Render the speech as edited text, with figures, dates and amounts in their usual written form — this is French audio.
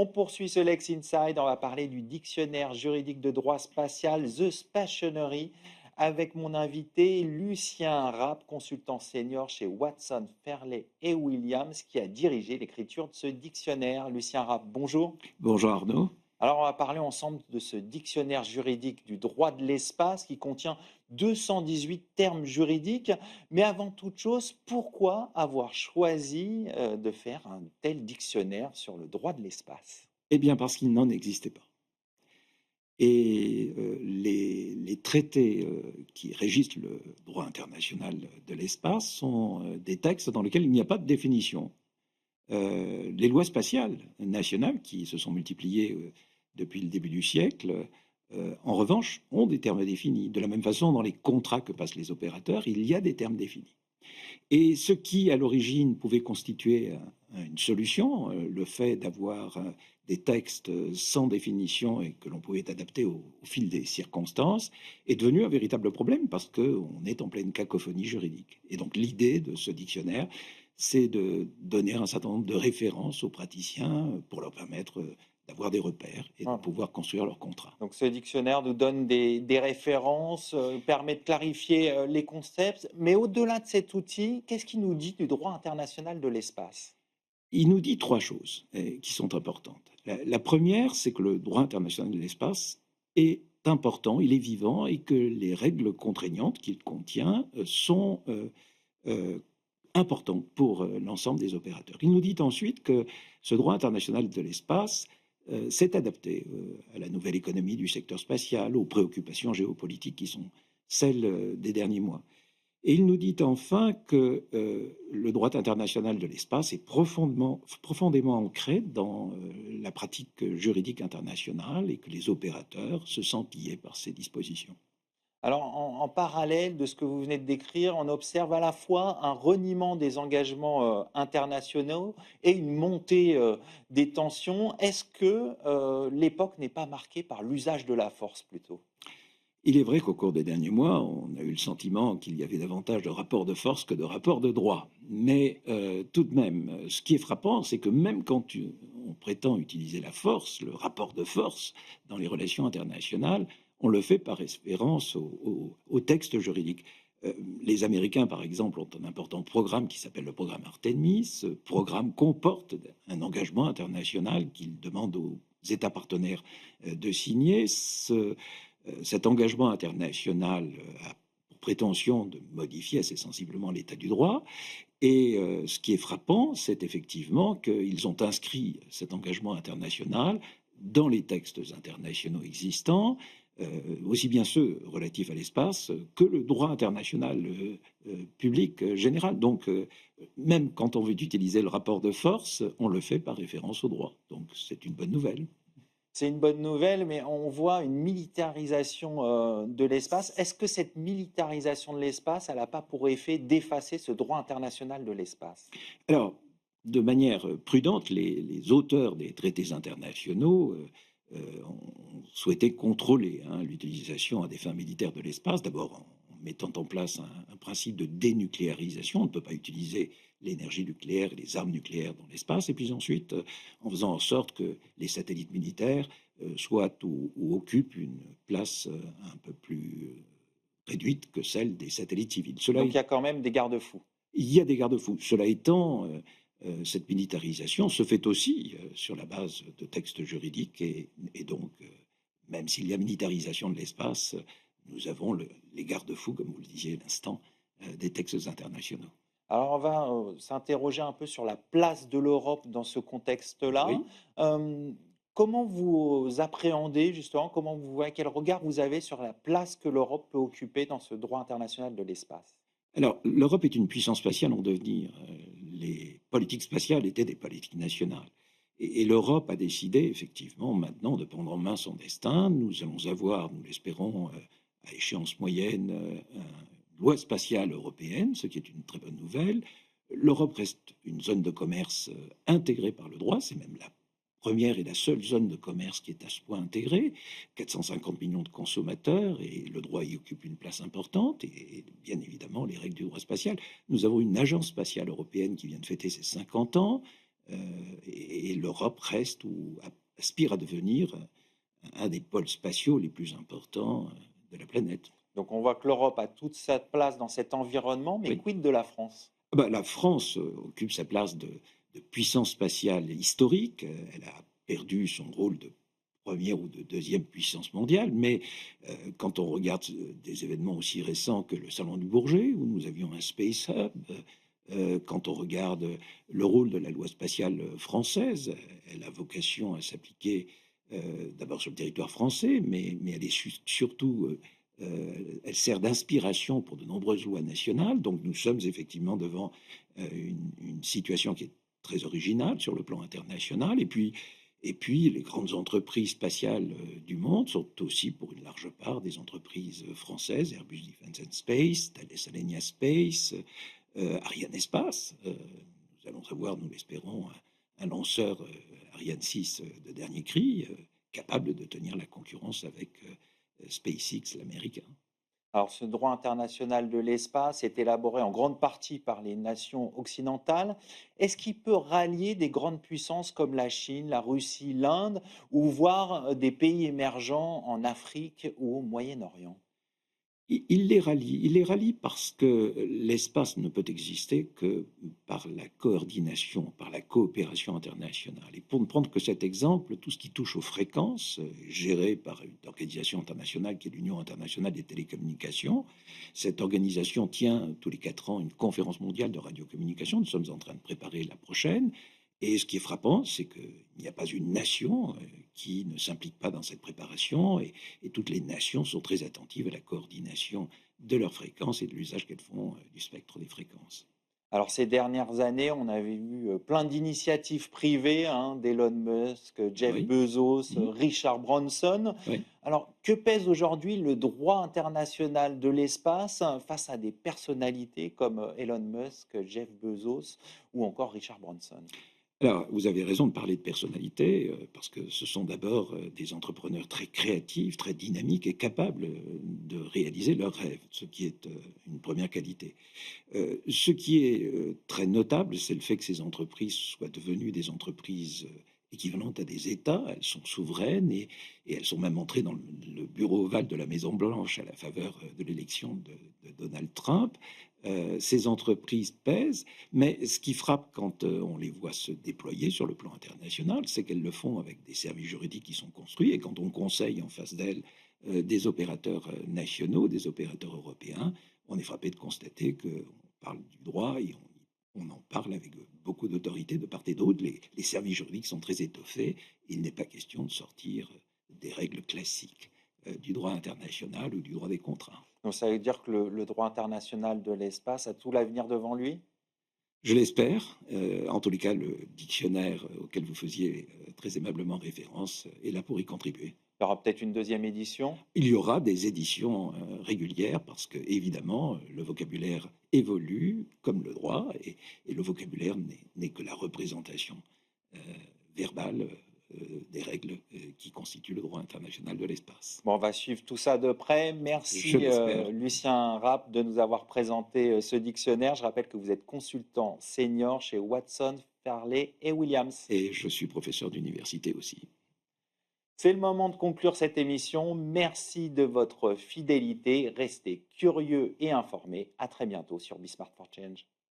On poursuit ce Lex Inside, on va parler du dictionnaire juridique de droit spatial The Spationary avec mon invité Lucien Rapp, consultant senior chez Watson, Fairley et Williams, qui a dirigé l'écriture de ce dictionnaire. Lucien Rapp, bonjour. Bonjour Arnaud. Alors, on va parler ensemble de ce dictionnaire juridique du droit de l'espace qui contient 218 termes juridiques. Mais avant toute chose, pourquoi avoir choisi de faire un tel dictionnaire sur le droit de l'espace? Eh bien parce qu'il n'en existait pas. Et les traités qui régissent le droit international de l'espace sont des textes dans lesquels il n'y a pas de définition. Les lois spatiales nationales, qui se sont multipliées depuis le début du siècle, en revanche, ont des termes définis. De la même façon, dans les contrats que passent les opérateurs, il y a des termes définis. Et ce qui, à l'origine, pouvait constituer une solution, le fait d'avoir des textes sans définition et que l'on pouvait adapter au fil des circonstances, est devenu un véritable problème parce qu'on est en pleine cacophonie juridique. Et donc l'idée de ce dictionnaire, c'est de donner un certain nombre de références aux praticiens pour leur permettre d'avoir des repères et de Voilà. pouvoir construire leurs contrats. Donc ce dictionnaire nous donne des références, permet de clarifier les concepts. Mais au-delà de cet outil, qu'est-ce qui nous dit du droit international de l'espace? Il nous dit trois choses qui sont importantes. La première, c'est que le droit international de l'espace est important, il est vivant et que les règles contraignantes qu'il contient sont euh, importantes pour l'ensemble des opérateurs. Il nous dit ensuite que ce droit international de l'espace s'est adapté à la nouvelle économie du secteur spatial, aux préoccupations géopolitiques qui sont celles des derniers mois. Et il nous dit enfin que le droit international de l'espace est profondément ancré dans la pratique juridique internationale et que les opérateurs se sentent liés par ces dispositions. Alors, en parallèle de ce que vous venez de décrire, on observe à la fois un reniement des engagements internationaux et une montée des tensions. Est-ce que l'époque n'est pas marquée par l'usage de la force plutôt? Il est vrai qu'au cours des derniers mois, on a eu le sentiment qu'il y avait davantage de rapports de force que de rapports de droit. Mais tout de même, ce qui est frappant, c'est que même quand on prétend utiliser la force, le rapport de force dans les relations internationales, on le fait par référence au texte juridique. Les Américains, par exemple, ont un important programme qui s'appelle le programme Artemis. Ce programme comporte un engagement international qu'ils demandent aux États partenaires de signer. Cet engagement international a pour prétention de modifier assez sensiblement l'état du droit. Et ce qui est frappant, c'est effectivement qu'ils ont inscrit cet engagement international dans les textes internationaux existants, aussi bien ceux relatifs à l'espace que le droit international public général. Donc, même quand on veut utiliser le rapport de force, on le fait par référence au droit. Donc, c'est une bonne nouvelle. C'est une bonne nouvelle, mais on voit une militarisation de l'espace. Est-ce que cette militarisation de l'espace, elle n'a pas pour effet d'effacer ce droit international de l'espace? Alors, de manière prudente, les auteurs des traités internationaux ont souhaité contrôler l'utilisation à des fins militaires de l'espace, d'abord en mettant en place un principe de dénucléarisation. On ne peut pas utiliser l'énergie nucléaire et les armes nucléaires dans l'espace, et puis ensuite en faisant en sorte que les satellites militaires soient ou occupent une place un peu plus réduite que celle des satellites civils. Donc il y a quand même des garde-fous. Il y a des garde-fous. Cela étant, cette militarisation se fait aussi sur la base de textes juridiques et donc, même s'il y a militarisation de l'espace, nous avons les garde-fous, comme vous le disiez à l'instant, des textes internationaux. Alors on va s'interroger un peu sur la place de l'Europe dans ce contexte-là. Oui. Euh, Comment vous appréhendez justement, comment vous voyez, quel regard vous avez sur la place que l'Europe peut occuper dans ce droit international de l'espace? Alors, l'Europe est une puissance spatiale en devenir. Les politiques spatiales étaient des politiques nationales. Et l'Europe a décidé, effectivement, maintenant, de prendre en main son destin. Nous allons avoir, nous l'espérons, à échéance moyenne, une loi spatiale européenne, ce qui est une très bonne nouvelle. L'Europe reste une zone de commerce intégrée par le droit. C'est même la première et la seule zone de commerce qui est à ce point intégrée. 450 millions de consommateurs et le droit y occupe une place importante et bien évidemment les règles du droit spatial. Nous avons une agence spatiale européenne qui vient de fêter ses 50 ans. et l'Europe reste ou aspire à devenir un des pôles spatiaux les plus importants de la planète. Donc on voit que l'Europe a toute sa place dans cet environnement, mais Oui. quid de la France? Ah bah, la France occupe sa place de puissance spatiale historique. Elle a perdu son rôle de première ou de deuxième puissance mondiale, mais quand on regarde des événements aussi récents que le Salon du Bourget, où nous avions un Space Hub, quand on regarde le rôle de la loi spatiale française, elle a vocation à s'appliquer d'abord sur le territoire français, mais elle est surtout elle sert d'inspiration pour de nombreuses lois nationales. Donc nous sommes effectivement devant une situation qui est très originale sur le plan international. Et puis les grandes entreprises spatiales du monde sont aussi pour une large part des entreprises françaises, Airbus Defence and Space, Thales Alenia Space, Ariane Espace. Nous allons avoir, nous l'espérons, un lanceur Ariane 6 de dernier cri, capable de tenir la concurrence avec SpaceX, l'américain. Alors, ce droit international de l'espace est élaboré en grande partie par les nations occidentales. Est-ce qu'il peut rallier des grandes puissances comme la Chine, la Russie, l'Inde, ou voire des pays émergents en Afrique ou au Moyen-Orient? Il les rallie parce que l'espace ne peut exister que par la coordination, par la coopération internationale. Et pour ne prendre que cet exemple, tout ce qui touche aux fréquences, gérées par une organisation internationale qui est l'Union internationale des télécommunications, cette organisation tient tous les 4 ans une conférence mondiale de radiocommunication. Nous sommes en train de préparer la prochaine. Et ce qui est frappant, c'est qu'il n'y a pas une nation qui ne s'implique pas dans cette préparation, et toutes les nations sont très attentives à la coordination de leurs fréquences et de l'usage qu'elles font du spectre des fréquences. Alors, ces dernières années, on avait vu plein d'initiatives privées, hein, d'Elon Musk, Jeff Oui, Bezos, mhm, Richard Branson. oui. Alors, que pèse aujourd'hui le droit international de l'espace face à des personnalités comme Elon Musk, Jeff Bezos ou encore Richard Branson? Alors, vous avez raison de parler de personnalité, parce que ce sont d'abord des entrepreneurs très créatifs, très dynamiques et capables de réaliser leurs rêves, ce qui est une première qualité. Ce qui est très notable, c'est le fait que ces entreprises soient devenues des entreprises équivalentes à des États. Elles sont souveraines, et elles sont même entrées dans le bureau ovale de la Maison-Blanche à la faveur de l'élection de Donald Trump. Ces entreprises pèsent, mais ce qui frappe quand on les voit se déployer sur le plan international, c'est qu'elles le font avec des services juridiques qui sont construits, et quand on conseille en face d'elles des opérateurs nationaux, des opérateurs européens, on est frappé de constater qu'on parle du droit, et on en parle avec beaucoup d'autorité de part et d'autre. Les services juridiques sont très étoffés. Il n'est pas question de sortir des règles classiques du droit international ou du droit des contrats. Donc, ça veut dire que le droit international de l'espace a tout l'avenir devant lui? Je l'espère. En tous les cas, le dictionnaire auquel vous faisiez très aimablement référence est là pour y contribuer. Il y aura peut-être une deuxième édition? Il y aura des éditions régulières parce que, évidemment, le vocabulaire évolue comme le droit, et le vocabulaire n'est que la représentation euh, verbale des règles qui constituent le droit international de l'espace. Bon, on va suivre tout ça de près. Je Merci, l'espère. Lucien Rapp, de nous avoir présenté ce dictionnaire. Je rappelle que vous êtes consultant senior chez Watson, Farley et Williams. Et je suis professeur d'université aussi. C'est le moment de conclure cette émission. Merci de votre fidélité. Restez curieux et informés. À très bientôt sur Be Smart for Change.